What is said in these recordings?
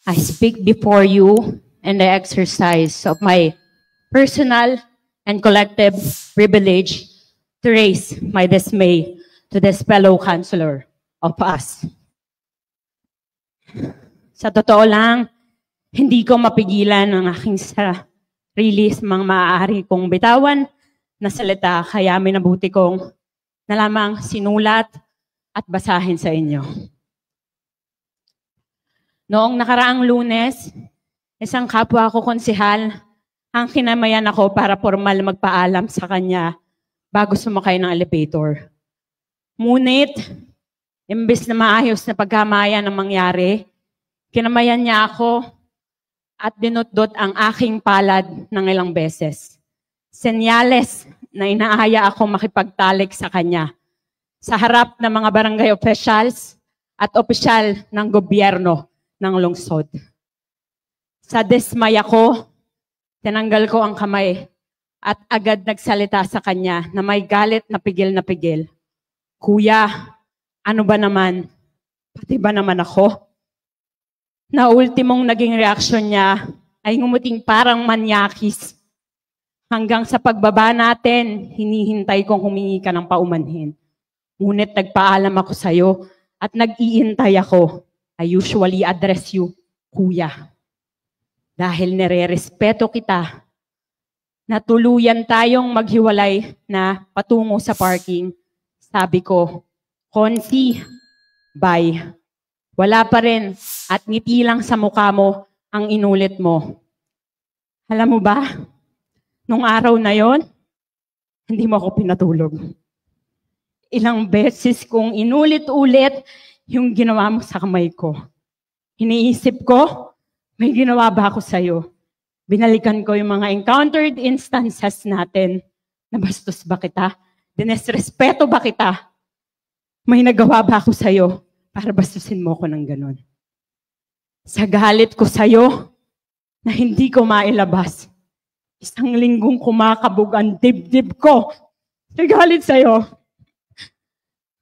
I speak before you in the exercise of my personal and collective privilege to raise my dismay to this fellow counselor of us. Sa totoo lang, hindi ko mapigilan ang aking sarili sa mga maaari kong bitawan na salita, kaya minabuti kong na lamang sinulat at basahin sa inyo. Noong nakaraang Lunes, isang kapwa ko konsehal ang kinamayan ako para formal magpaalam sa kanya bago sumakay ng elevator. Ngunit, imbes na maayos na pagkamayan ang mangyari, kinamayan niya ako at dinutdot ang aking palad ng ilang beses. Senyales na inaaya ako makipagtalik sa kanya sa harap ng mga barangay officials at opisyal ng gobyerno ng lungsod. Sa dismay ako, tinanggal ko ang kamay at agad nagsalita sa kanya na may galit na pigil na pigil. Kuya, ano ba naman? Pati ba naman ako? Na ultimong naging reaksyon niya ay ngumuting parang manyakis. Hanggang sa pagbaba natin, hinihintay kong humingi ka ng paumanhin. Ngunit nagpaalam ako sa'yo at nag-iintay ako. I usually address you, Kuya. Dahil nire-respeto kita, na tuluyan tayong maghiwalay na patungo sa parking. Sabi ko, Konsi, bye. Wala pa rin at ngiti lang sa mukha mo ang inulit mo. Alam mo ba, nung araw na yon, hindi mo ako pinatulog. Ilang beses kong inulit-ulit yung ginawa mo sa kamay ko. Iniisip ko, may ginawa ba ako sa'yo? Binalikan ko yung mga encountered instances natin. Nabastos ba kita? Dinesrespeto ba kita? May nagawa ba ako sa'yo para bastusin mo ko ng ganon? Sa galit ko sa'yo na hindi ko mailabas, isang linggong kumakabog ang dibdib ko. Sa galit sa'yo,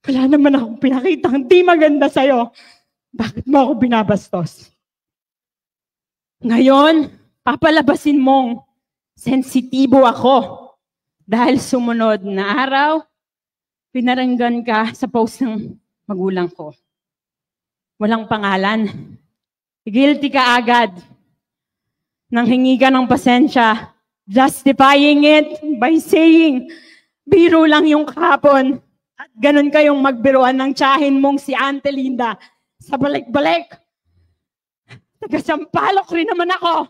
wala naman akong pinakitang di maganda sa'yo. Bakit mo ako binabastos? Ngayon, papalabasin mong sensitibo ako. Dahil sumunod na araw, pinaranggan ka sa post ng magulang ko. Walang pangalan. Guilty ka agad. Nang hingi ka ng pasensya, justifying it by saying, biro lang yung kahapon. At ganun kayong magbiruan ng tiyahin mong si Auntie Linda sa balik-balik. Nagasampalok rin naman ako.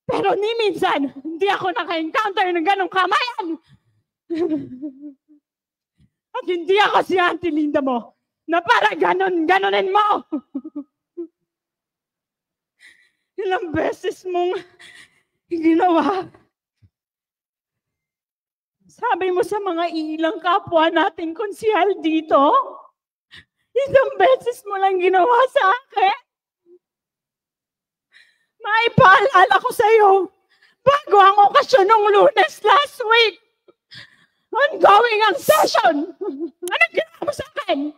Pero ni minsan, hindi ako naka-encounter ng ganong kamayan. At hindi ako si Auntie Linda mo na para ganunin mo. Ilang beses mong ginawa. Sabi mo sa mga ilang kapwa nating konsehal dito, isang beses mo lang ginawa sa akin. Maipaalala ko sa iyo, bago ang okasyon ng Lunes last week, ongoing ang session. Anong ginawa mo sa akin?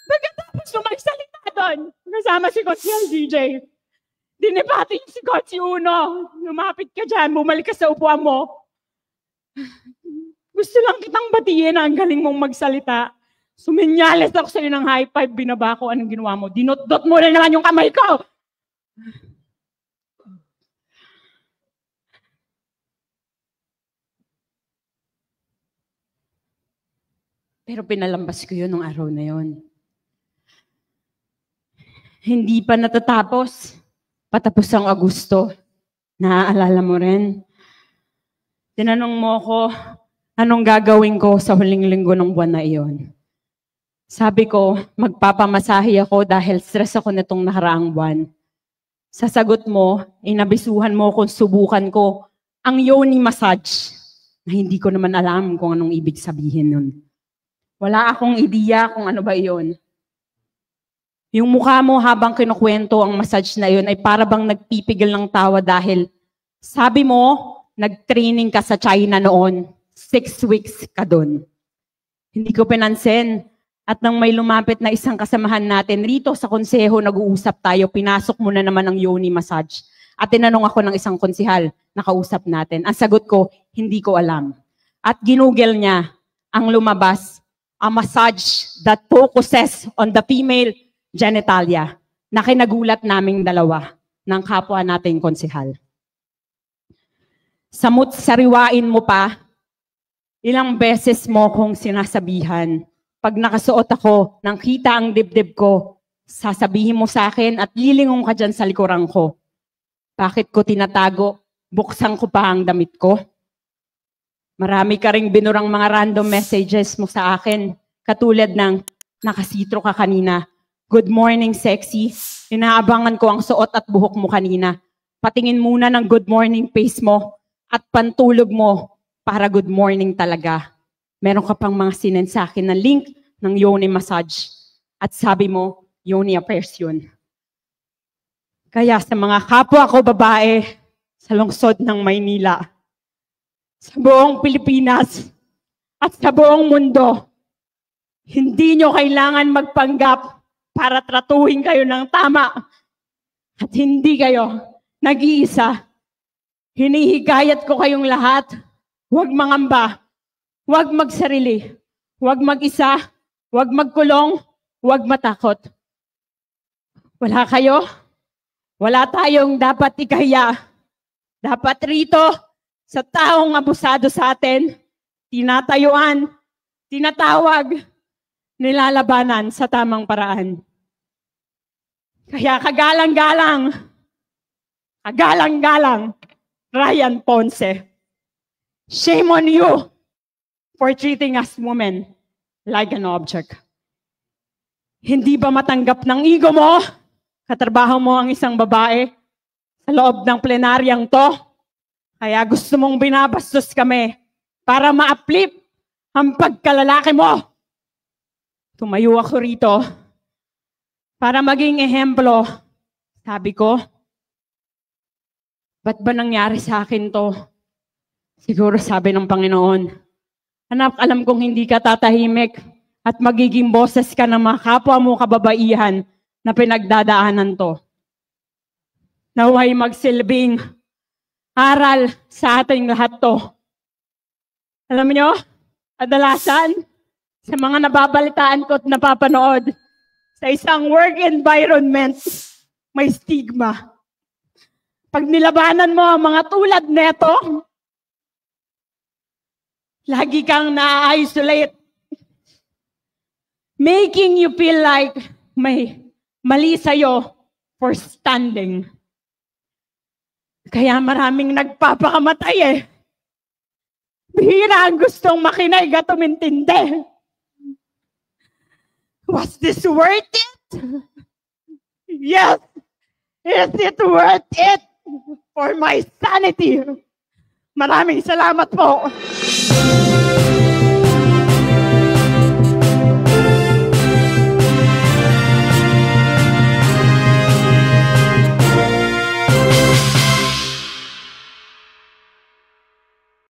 Pagkatapos mo magsalita doon, kasama si Konsehal DJ, dinibati si Kotsi Uno, lumapit ka dyan, bumalik ka sa upuan mo. Gusto lang kitang batiin na ang galing mong magsalita. Suminyales ako sa'yo ng high five, binaba ko, anong ginawa mo? Dinot-dot mo na naman yung kamay ko! Pero pinalambas ko yun nung araw na yun. Hindi pa natatapos. Patapos ang Agosto. Naaalala mo rin. Tinanong mo ako, anong gagawin ko sa huling linggo ng buwan na iyon? Sabi ko, magpapamasahe ako dahil stress ako nitong nakaraang buwan. Sa sagot mo, inabisuhan mo kung subukan ko ang yoni massage na hindi ko naman alam kung anong ibig sabihin nun. Wala akong ideya kung ano ba iyon. Yung mukha mo habang kinukwento ang massage na iyon ay para bang nagpipigil ng tawa dahil sabi mo, nag-training ka sa China noon. 6 weeks ka doon. Hindi ko pinansin At nang may lumapit na isang kasamahan natin rito sa konseho, nag-uusap tayo, pinasok mo na naman ang yoni massage. At tinanong ako ng isang konsehal, nakausap natin. Ang sagot ko, hindi ko alam. At ginugel niya ang lumabas, a massage that focuses on the female genitalia, na kinagulat naming dalawa ng kapwa nating konsehal. Sariwain mo pa, ilang beses mo kong sinasabihan, pag nakasuot ako, nang kita ang dibdib ko, sasabihin mo sa akin at lilingon ka dyan sa likuran ko. Bakit ko tinatago? Buksan ko pa ang damit ko. Marami ka ring binurang mga random messages mo sa akin, katulad ng nakasitro ka kanina. Good morning, sexy. Inaabangan ko ang suot at buhok mo kanina. Patingin muna ng good morning face mo at pantulog mo para good morning talaga. Meron ka pang mga sinend sa akin na link ng yoni massage at sabi mo, yoni affairs yun. Kaya sa mga kapwa ko babae sa lungsod ng Maynila, sa buong Pilipinas at sa buong mundo, hindi nyo kailangan magpanggap para tratuhin kayo ng tama at hindi kayo nag-iisa. Hinihikayat ko kayong lahat, huwag mangamba, huwag magsarili, huwag mag-isa, huwag magkulong, huwag matakot. Wala kayo, wala tayong dapat ikahiya. Dapat rito, sa taong abusado sa atin, tinatayuan, tinatawag, nilalabanan sa tamang paraan. Kaya kagalang-galang, Ryan Ponce, shame on you for treating us women like an object. Hindi ba matanggap ng ego mo? Katrabaho mo ang isang babae sa loob ng plenaryang to. Kaya gusto mong binabastos kami para ma-uplift ang pagkalalaki mo. Tumayo ako rito para maging ehemplo. Sabi ko, ba't ba nangyari sa akin to? Siguro sabi ng Panginoon, anak, alam kong hindi ka tatahimik at magiging boses ka ng mga kapwa mo kababaihan na pinagdadaanan to. Naway magsilbing aral sa ating lahat to. Alam nyo, kadalasan, sa mga nababalitaan ko at napapanood, sa isang work environment, may stigma. Pag nilabanan mo ang mga tulad neto, lagi kang na-isolate, making you feel like may mali sa'yo for standing. Kaya maraming nagpapakamatay eh. Bihira ang gustong makinig at umintindi. Was this worth it? Yes. Is it worth it for my sanity? Maraming salamat po.